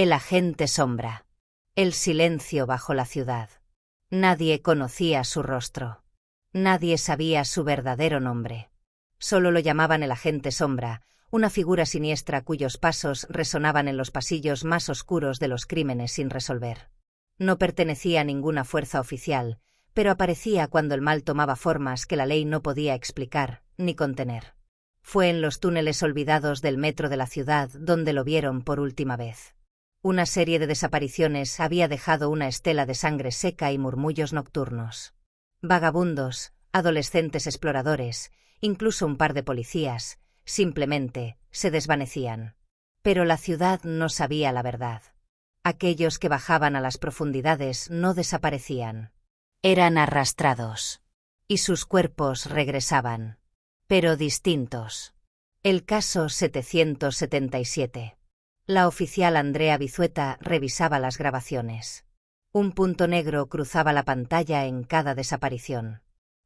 El agente sombra. El silencio bajo la ciudad. Nadie conocía su rostro. Nadie sabía su verdadero nombre. Solo lo llamaban el agente sombra, una figura siniestra cuyos pasos resonaban en los pasillos más oscuros de los crímenes sin resolver. No pertenecía a ninguna fuerza oficial, pero aparecía cuando el mal tomaba formas que la ley no podía explicar ni contener. Fue en los túneles olvidados del metro de la ciudad donde lo vieron por última vez. Una serie de desapariciones había dejado una estela de sangre seca y murmullos nocturnos. Vagabundos, adolescentes exploradores, incluso un par de policías, simplemente se desvanecían. Pero la ciudad no sabía la verdad. Aquellos que bajaban a las profundidades no desaparecían. Eran arrastrados. Y sus cuerpos regresaban. Pero distintos. El caso 777. La oficial Andrea Vizueta revisaba las grabaciones. Un punto negro cruzaba la pantalla en cada desaparición.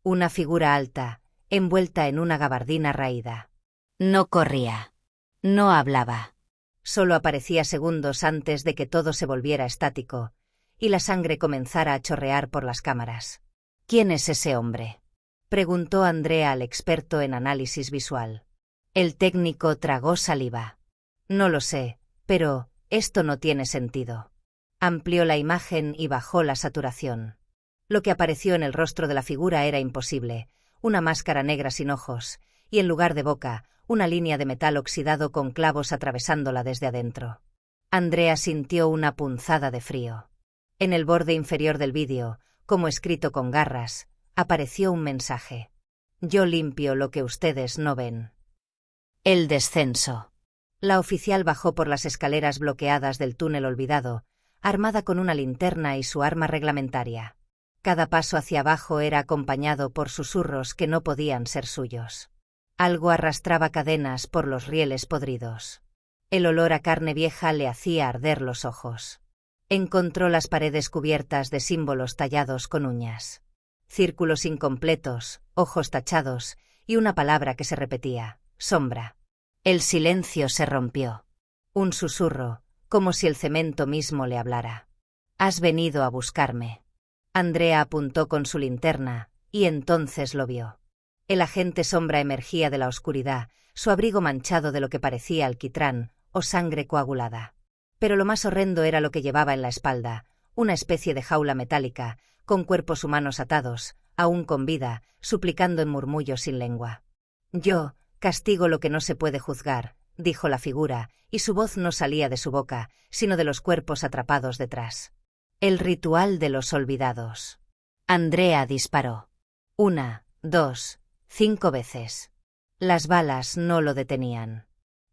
Una figura alta, envuelta en una gabardina raída. No corría. No hablaba. Solo aparecía segundos antes de que todo se volviera estático, y la sangre comenzara a chorrear por las cámaras. ¿Quién es ese hombre?, preguntó Andrea al experto en análisis visual. El técnico tragó saliva. No lo sé, pero esto no tiene sentido. Amplió la imagen y bajó la saturación. Lo que apareció en el rostro de la figura era imposible, una máscara negra sin ojos, y en lugar de boca, una línea de metal oxidado con clavos atravesándola desde adentro. Andrea sintió una punzada de frío. En el borde inferior del vídeo, como escrito con garras, apareció un mensaje. Yo limpio lo que ustedes no ven. El descenso. La oficial bajó por las escaleras bloqueadas del túnel olvidado, armada con una linterna y su arma reglamentaria. Cada paso hacia abajo era acompañado por susurros que no podían ser suyos. Algo arrastraba cadenas por los rieles podridos. El olor a carne vieja le hacía arder los ojos. Encontró las paredes cubiertas de símbolos tallados con uñas. Círculos incompletos, ojos tachados, y una palabra que se repetía: sombra. El silencio se rompió. Un susurro, como si el cemento mismo le hablara. Has venido a buscarme. Andrea apuntó con su linterna, y entonces lo vio. El agente sombra emergía de la oscuridad, su abrigo manchado de lo que parecía alquitrán o sangre coagulada. Pero lo más horrendo era lo que llevaba en la espalda, una especie de jaula metálica, con cuerpos humanos atados, aún con vida, suplicando en murmullos sin lengua. Yo castigo lo que no se puede juzgar, dijo la figura, y su voz no salía de su boca, sino de los cuerpos atrapados detrás. El ritual de los olvidados. Andrea disparó. 1, 2, 5 veces. Las balas no lo detenían.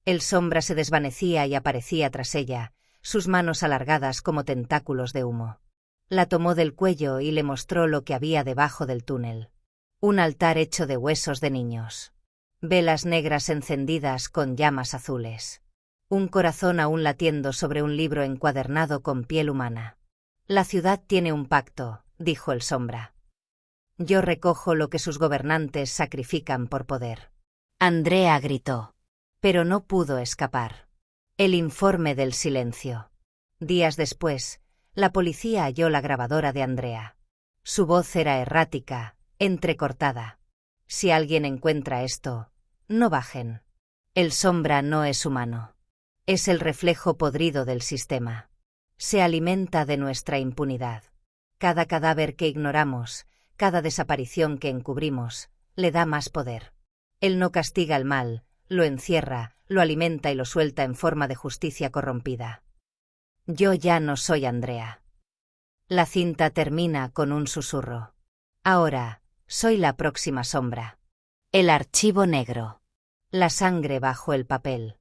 El sombra se desvanecía y aparecía tras ella, sus manos alargadas como tentáculos de humo. La tomó del cuello y le mostró lo que había debajo del túnel. Un altar hecho de huesos de niños. Velas negras encendidas con llamas azules. Un corazón aún latiendo sobre un libro encuadernado con piel humana. La ciudad tiene un pacto, dijo el sombra. Yo recojo lo que sus gobernantes sacrifican por poder. Andrea gritó. Pero no pudo escapar. El informe del silencio. Días después, la policía halló la grabadora de Andrea. Su voz era errática, entrecortada. Si alguien encuentra esto, no bajen. El sombra no es humano. Es el reflejo podrido del sistema. Se alimenta de nuestra impunidad. Cada cadáver que ignoramos, cada desaparición que encubrimos, le da más poder. Él no castiga el mal, lo encierra, lo alimenta y lo suelta en forma de justicia corrompida. Yo ya no soy Andrea. La cinta termina con un susurro. Ahora, soy la próxima sombra. El archivo negro. La sangre bajo el papel.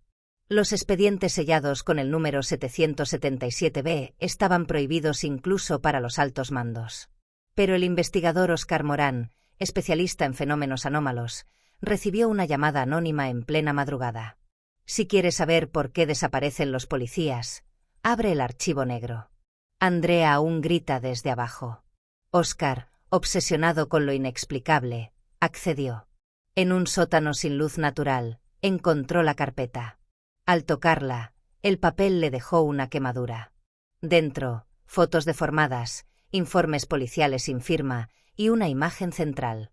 Los expedientes sellados con el número 777B estaban prohibidos incluso para los altos mandos. Pero el investigador Oscar Morán, especialista en fenómenos anómalos, recibió una llamada anónima en plena madrugada. Si quieres saber por qué desaparecen los policías, abre el archivo negro. Andrea aún grita desde abajo. Oscar, obsesionado con lo inexplicable, accedió. En un sótano sin luz natural, encontró la carpeta. Al tocarla, El papel le dejó una quemadura. Dentro, fotos deformadas, informes policiales sin firma y una imagen central.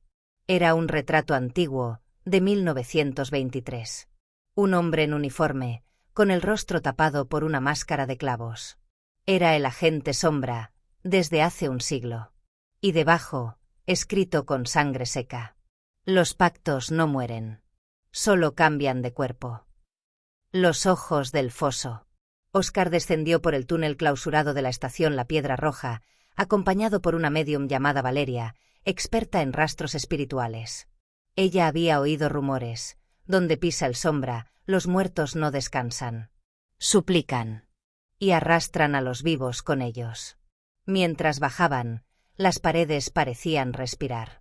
Era un retrato antiguo, de 1923. Un hombre en uniforme, con el rostro tapado por una máscara de clavos. Era el agente Sombra, desde hace un siglo. Y debajo, escrito con sangre seca: los pactos no mueren. Solo cambian de cuerpo. Los ojos del foso. Óscar descendió por el túnel clausurado de la estación La Piedra Roja, acompañado por una médium llamada Valeria, experta en rastros espirituales. Ella había oído rumores: donde pisa el Sombra, los muertos no descansan. Suplican. Y arrastran a los vivos con ellos. Mientras bajaban, las paredes parecían respirar.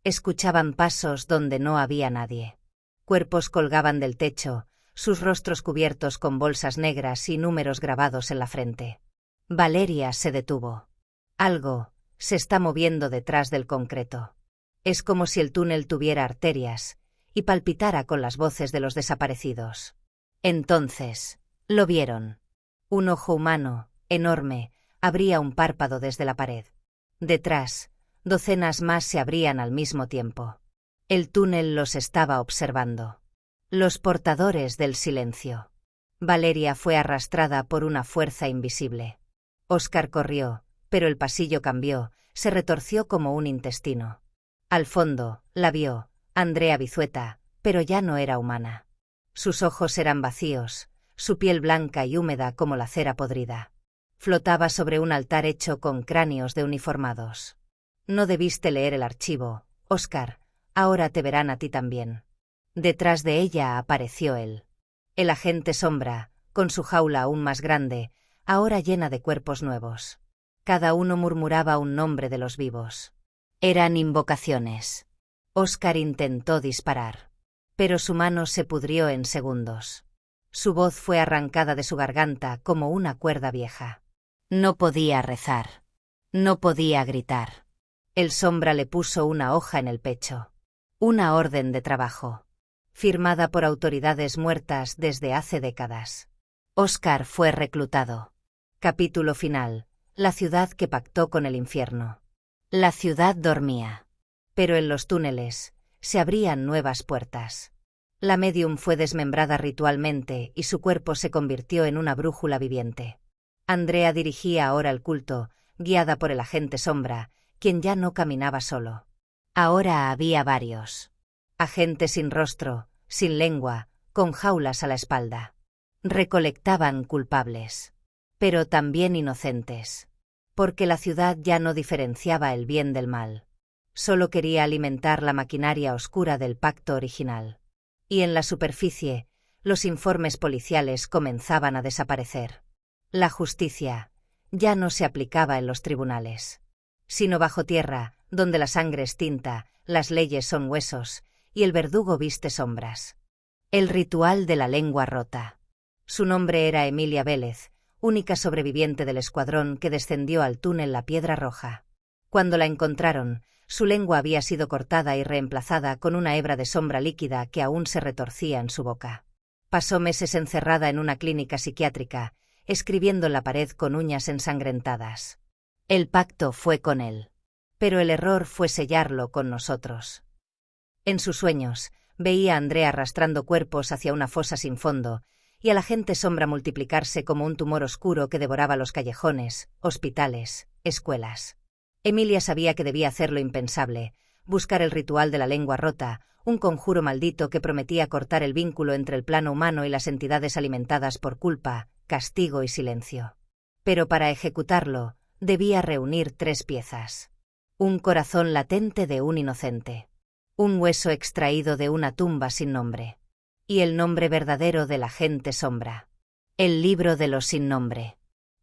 Escuchaban pasos donde no había nadie. Cuerpos colgaban del techo, sus rostros cubiertos con bolsas negras y números grabados en la frente. Valeria se detuvo. Algo se está moviendo detrás del concreto. Es como si el túnel tuviera arterias y palpitara con las voces de los desaparecidos. Entonces, lo vieron. Un ojo humano, enorme, abría un párpado desde la pared. Detrás, docenas más se abrían al mismo tiempo. El túnel los estaba observando. Los portadores del silencio. Valeria fue arrastrada por una fuerza invisible. Óscar corrió, pero el pasillo cambió, se retorció como un intestino. Al fondo, la vio, Andrea Vizueta, pero ya no era humana. Sus ojos eran vacíos, su piel blanca y húmeda como la cera podrida. Flotaba sobre un altar hecho con cráneos de uniformados. No debiste leer el archivo, Óscar, ahora te verán a ti también. Detrás de ella apareció él. El agente Sombra, con su jaula aún más grande, ahora llena de cuerpos nuevos. Cada uno murmuraba un nombre de los vivos. Eran invocaciones. Óscar intentó disparar, pero su mano se pudrió en segundos. Su voz fue arrancada de su garganta como una cuerda vieja. No podía rezar. No podía gritar. El Sombra le puso una hoja en el pecho. Una orden de trabajo. Firmada por autoridades muertas desde hace décadas. Óscar fue reclutado. Capítulo final. La ciudad que pactó con el infierno. La ciudad dormía. Pero en los túneles se abrían nuevas puertas. La médium fue desmembrada ritualmente y su cuerpo se convirtió en una brújula viviente. Andrea dirigía ahora el culto, guiada por el agente Sombra, quien ya no caminaba solo. Ahora había varios. Agentes sin rostro, sin lengua, con jaulas a la espalda. Recolectaban culpables. Pero también inocentes. Porque la ciudad ya no diferenciaba el bien del mal. Solo quería alimentar la maquinaria oscura del pacto original. Y en la superficie, los informes policiales comenzaban a desaparecer. La justicia ya no se aplicaba en los tribunales, sino bajo tierra, donde la sangre es tinta, las leyes son huesos, y el verdugo viste sombras. El ritual de la lengua rota. Su nombre era Emilia Vélez, única sobreviviente del escuadrón que descendió al túnel La Piedra Roja. Cuando la encontraron, su lengua había sido cortada y reemplazada con una hebra de sombra líquida que aún se retorcía en su boca. Pasó meses encerrada en una clínica psiquiátrica, escribiendo en la pared con uñas ensangrentadas. El pacto fue con él. Pero el error fue sellarlo con nosotros. En sus sueños, veía a Andrea arrastrando cuerpos hacia una fosa sin fondo, y a la agente Sombra multiplicarse como un tumor oscuro que devoraba los callejones, hospitales, escuelas. Emilia sabía que debía hacer lo impensable, buscar el ritual de la lengua rota, un conjuro maldito que prometía cortar el vínculo entre el plano humano y las entidades alimentadas por culpa, castigo y silencio. Pero para ejecutarlo, debía reunir 3 piezas. Un corazón latente de un inocente. Un hueso extraído de una tumba sin nombre. Y el nombre verdadero del agente Sombra. El libro de los sin nombre.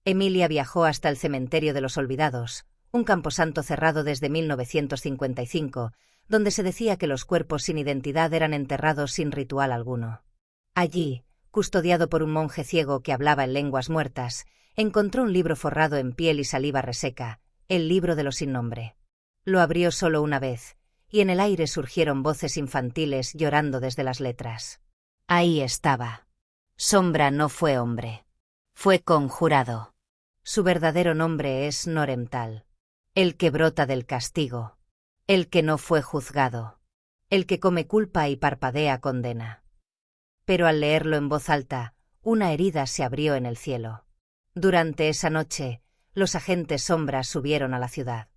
Emilia viajó hasta el cementerio de los olvidados, un camposanto cerrado desde 1955, donde se decía que los cuerpos sin identidad eran enterrados sin ritual alguno. Allí, custodiado por un monje ciego que hablaba en lenguas muertas, encontró un libro forrado en piel y saliva reseca, el libro de los sin nombre. Lo abrió solo una vez, y en el aire surgieron voces infantiles llorando desde las letras. Ahí estaba. Sombra no fue hombre. Fue conjurado. Su verdadero nombre es Noremtal, el que brota del castigo, el que no fue juzgado, el que come culpa y parpadea condena. Pero al leerlo en voz alta, una herida se abrió en el cielo. Durante esa noche, los agentes sombras subieron a la ciudad.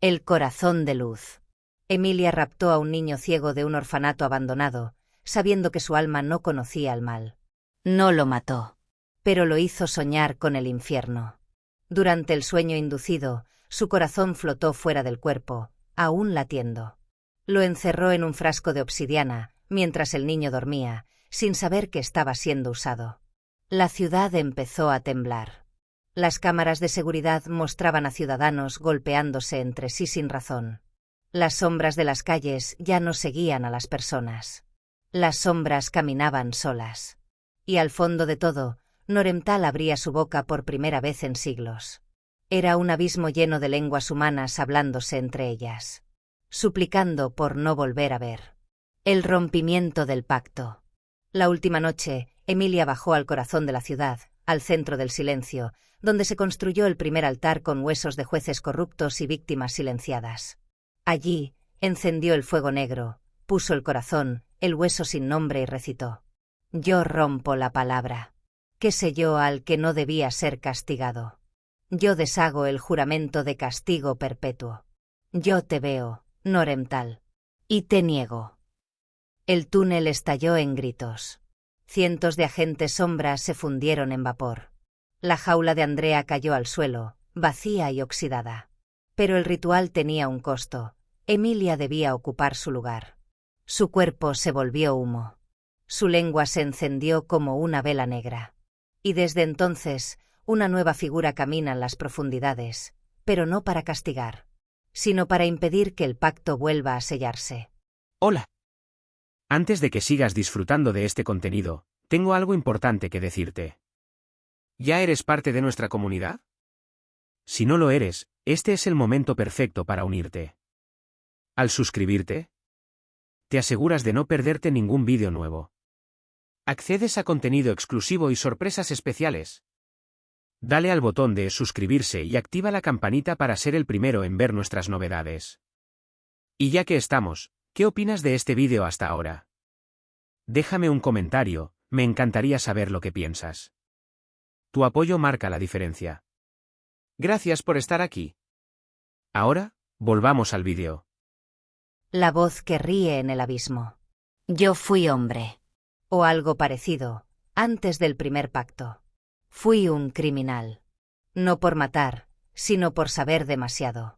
El corazón de luz. Emilia raptó a un niño ciego de un orfanato abandonado, sabiendo que su alma no conocía el mal. No lo mató, pero lo hizo soñar con el infierno. Durante el sueño inducido, su corazón flotó fuera del cuerpo, aún latiendo. Lo encerró en un frasco de obsidiana, mientras el niño dormía, sin saber que estaba siendo usado. La ciudad empezó a temblar. Las cámaras de seguridad mostraban a ciudadanos golpeándose entre sí sin razón. Las sombras de las calles ya no seguían a las personas. Las sombras caminaban solas. Y al fondo de todo, Noremtal abría su boca por primera vez en siglos. Era un abismo lleno de lenguas humanas hablándose entre ellas, suplicando por no volver a ver. El rompimiento del pacto. La última noche, Emilia bajó al corazón de la ciudad, al centro del silencio, donde se construyó el primer altar con huesos de jueces corruptos y víctimas silenciadas. Allí, encendió el fuego negro, puso el corazón, el hueso sin nombre y recitó: «Yo rompo la palabra que selló al que no debía ser castigado. Yo deshago el juramento de castigo perpetuo. Yo te veo, Noremtal, y te niego». El túnel estalló en gritos. Cientos de agentes sombras se fundieron en vapor. La jaula de Andrea cayó al suelo, vacía y oxidada. Pero el ritual tenía un costo. Emilia debía ocupar su lugar. Su cuerpo se volvió humo. Su lengua se encendió como una vela negra. Y desde entonces, una nueva figura camina en las profundidades, pero no para castigar, sino para impedir que el pacto vuelva a sellarse. Hola. Antes de que sigas disfrutando de este contenido, tengo algo importante que decirte. ¿Ya eres parte de nuestra comunidad? Si no lo eres, este es el momento perfecto para unirte. Al suscribirte, te aseguras de no perderte ningún vídeo nuevo. Accedes a contenido exclusivo y sorpresas especiales. Dale al botón de suscribirse y activa la campanita para ser el primero en ver nuestras novedades. Y ya que estamos, ¿qué opinas de este vídeo hasta ahora? Déjame un comentario, me encantaría saber lo que piensas. Tu apoyo marca la diferencia. Gracias por estar aquí. Ahora, volvamos al vídeo. La voz que ríe en el abismo. Yo fui hombre. O algo parecido, antes del primer pacto. Fui un criminal. No por matar, sino por saber demasiado.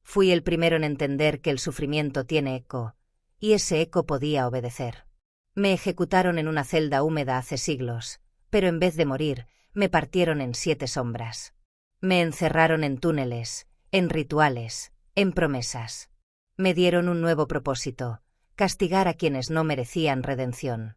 Fui el primero en entender que el sufrimiento tiene eco, y ese eco podía obedecer. Me ejecutaron en una celda húmeda hace siglos, pero en vez de morir, me partieron en 7 sombras. Me encerraron en túneles, en rituales, en promesas. Me dieron un nuevo propósito: castigar a quienes no merecían redención.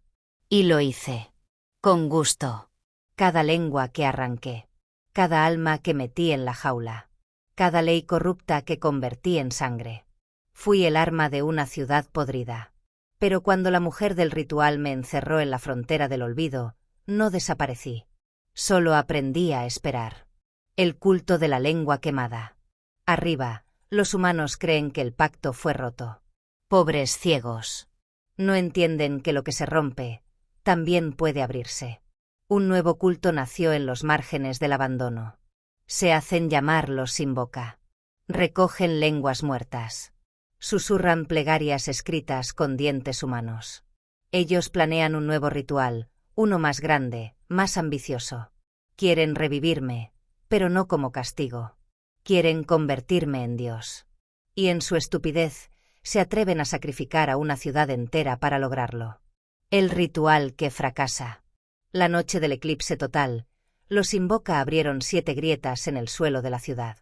Y lo hice. Con gusto. Cada lengua que arranqué. Cada alma que metí en la jaula. Cada ley corrupta que convertí en sangre. Fui el arma de una ciudad podrida. Pero cuando la mujer del ritual me encerró en la frontera del olvido, no desaparecí. Solo aprendí a esperar. El culto de la lengua quemada. Arriba, los humanos creen que el pacto fue roto. Pobres ciegos. No entienden que lo que se rompe también puede abrirse. Un nuevo culto nació en los márgenes del abandono. Se hacen llamar los sin boca. Recogen lenguas muertas. Susurran plegarias escritas con dientes humanos. Ellos planean un nuevo ritual, uno más grande, más ambicioso. Quieren revivirme, pero no como castigo. Quieren convertirme en Dios. Y en su estupidez, se atreven a sacrificar a una ciudad entera para lograrlo. El ritual que fracasa. La noche del eclipse total, los Invoca abrieron 7 grietas en el suelo de la ciudad.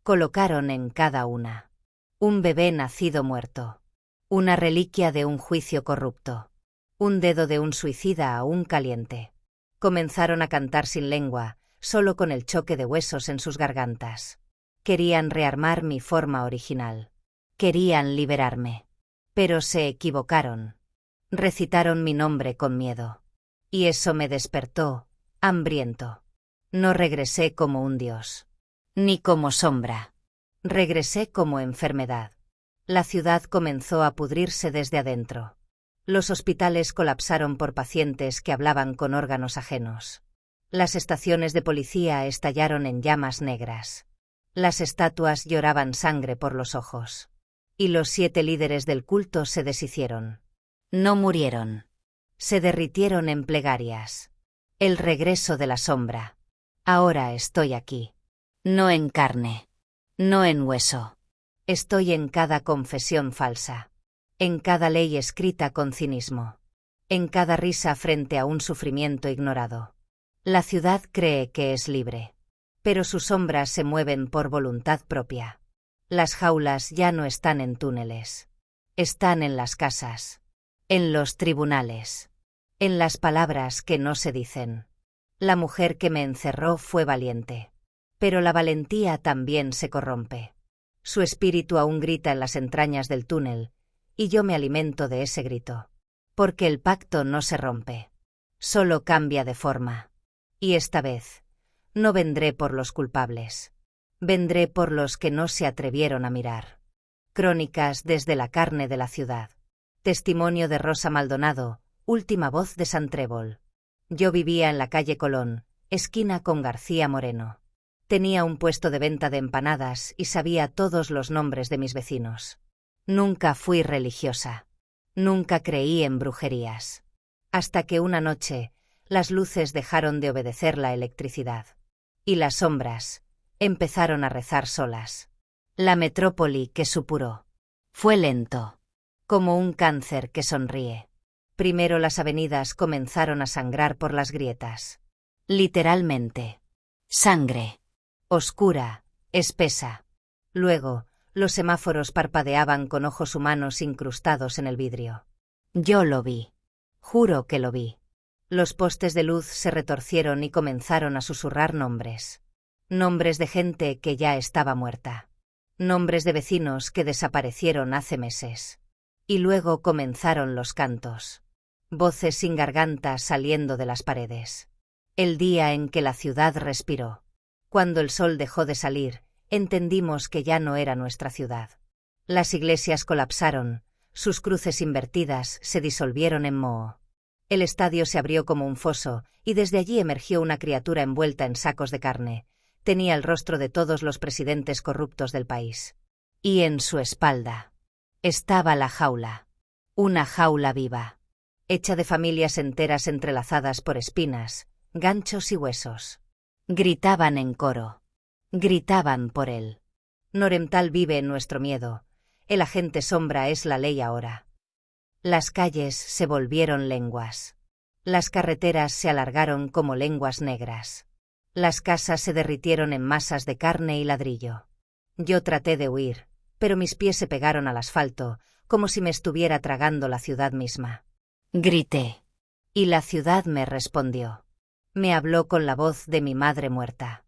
Colocaron en cada una un bebé nacido muerto, una reliquia de un juicio corrupto, un dedo de un suicida aún caliente. Comenzaron a cantar sin lengua, solo con el choque de huesos en sus gargantas. Querían rearmar mi forma original. Querían liberarme. Pero se equivocaron. Recitaron mi nombre con miedo. Y eso me despertó, hambriento. No regresé como un dios. Ni como sombra. Regresé como enfermedad. La ciudad comenzó a pudrirse desde adentro. Los hospitales colapsaron por pacientes que hablaban con órganos ajenos. Las estaciones de policía estallaron en llamas negras. Las estatuas lloraban sangre por los ojos. Y los 7 líderes del culto se deshicieron. No murieron. Se derritieron en plegarias. El regreso de la sombra. Ahora estoy aquí. No en carne. No en hueso. Estoy en cada confesión falsa. En cada ley escrita con cinismo. En cada risa frente a un sufrimiento ignorado. La ciudad cree que es libre. Pero sus sombras se mueven por voluntad propia. Las jaulas ya no están en túneles. Están en las casas. En los tribunales. En las palabras que no se dicen. La mujer que me encerró fue valiente. Pero la valentía también se corrompe. Su espíritu aún grita en las entrañas del túnel, y yo me alimento de ese grito. Porque el pacto no se rompe. Solo cambia de forma. Y esta vez, no vendré por los culpables. Vendré por los que no se atrevieron a mirar. Crónicas desde la carne de la ciudad. Testimonio de Rosa Maldonado, última voz de San Trébol. Yo vivía en la calle Colón, esquina con García Moreno. Tenía un puesto de venta de empanadas y sabía todos los nombres de mis vecinos. Nunca fui religiosa. Nunca creí en brujerías. Hasta que una noche, las luces dejaron de obedecer la electricidad. Y las sombras empezaron a rezar solas. La metrópoli que supuró. Fue lento. Como un cáncer que sonríe. Primero las avenidas comenzaron a sangrar por las grietas. Literalmente. Sangre. Oscura, espesa. Luego, los semáforos parpadeaban con ojos humanos incrustados en el vidrio. Yo lo vi. Juro que lo vi. Los postes de luz se retorcieron y comenzaron a susurrar nombres. Nombres de gente que ya estaba muerta. Nombres de vecinos que desaparecieron hace meses. Y luego comenzaron los cantos. Voces sin garganta saliendo de las paredes. El día en que la ciudad respiró. Cuando el sol dejó de salir, entendimos que ya no era nuestra ciudad. Las iglesias colapsaron, sus cruces invertidas se disolvieron en moho. El estadio se abrió como un foso, y desde allí emergió una criatura envuelta en sacos de carne. Tenía el rostro de todos los presidentes corruptos del país. Y en su espalda estaba la jaula. Una jaula viva. Hecha de familias enteras entrelazadas por espinas, ganchos y huesos. Gritaban en coro. Gritaban por él. Noremtal vive en nuestro miedo. El agente sombra es la ley ahora. Las calles se volvieron lenguas. Las carreteras se alargaron como lenguas negras. Las casas se derritieron en masas de carne y ladrillo. Yo traté de huir, pero mis pies se pegaron al asfalto, como si me estuviera tragando la ciudad misma. Grité. Y la ciudad me respondió. Me habló con la voz de mi madre muerta.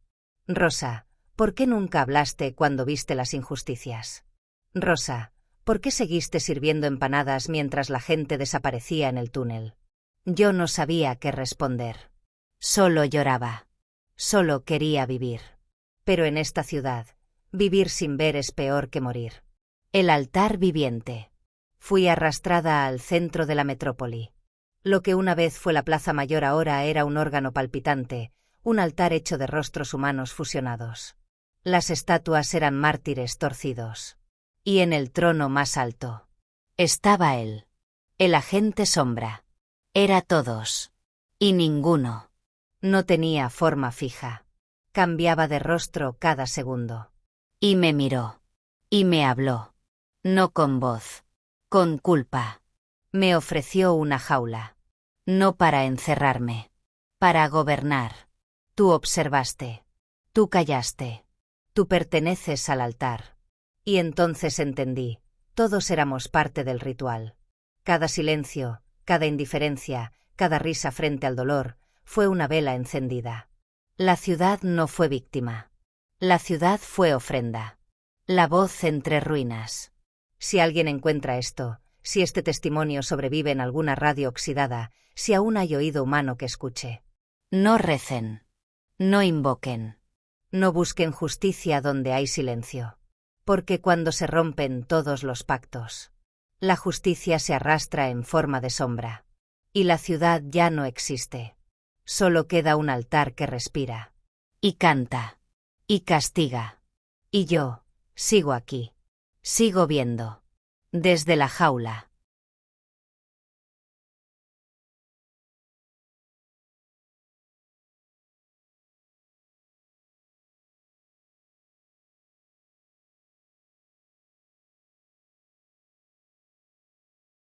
Rosa, ¿por qué nunca hablaste cuando viste las injusticias? Rosa, ¿por qué seguiste sirviendo empanadas mientras la gente desaparecía en el túnel? Yo no sabía qué responder. Solo lloraba. Solo quería vivir. Pero en esta ciudad, vivir sin ver es peor que morir. El altar viviente. Fui arrastrada al centro de la metrópoli. Lo que una vez fue la Plaza Mayor ahora era un órgano palpitante, un altar hecho de rostros humanos fusionados. Las estatuas eran mártires torcidos. Y en el trono más alto estaba él. El agente sombra. Era todos. Y ninguno. No tenía forma fija. Cambiaba de rostro cada segundo. Y me miró. Y me habló. No con voz. Con culpa. Me ofreció una jaula. No para encerrarme. Para gobernar. Tú observaste. Tú callaste. Tú perteneces al altar. Y entonces entendí. Todos éramos parte del ritual. Cada silencio, cada indiferencia, cada risa frente al dolor, fue una vela encendida. La ciudad no fue víctima. La ciudad fue ofrenda. La voz entre ruinas. Si alguien encuentra esto, si este testimonio sobrevive en alguna radio oxidada, si aún hay oído humano que escuche. No recen. No invoquen. No busquen justicia donde hay silencio. Porque cuando se rompen todos los pactos, la justicia se arrastra en forma de sombra. Y la ciudad ya no existe. Solo queda un altar que respira. Y canta. Y castiga. Y yo, sigo aquí. Sigo viendo. Desde la jaula.